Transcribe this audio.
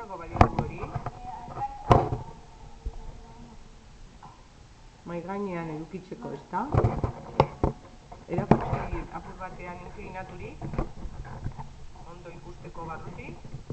izango baligu hori. Mai gainean edukitzeko, ez da? Erakutsi apur batean inklinaturik, ondo ikusteko barrutik.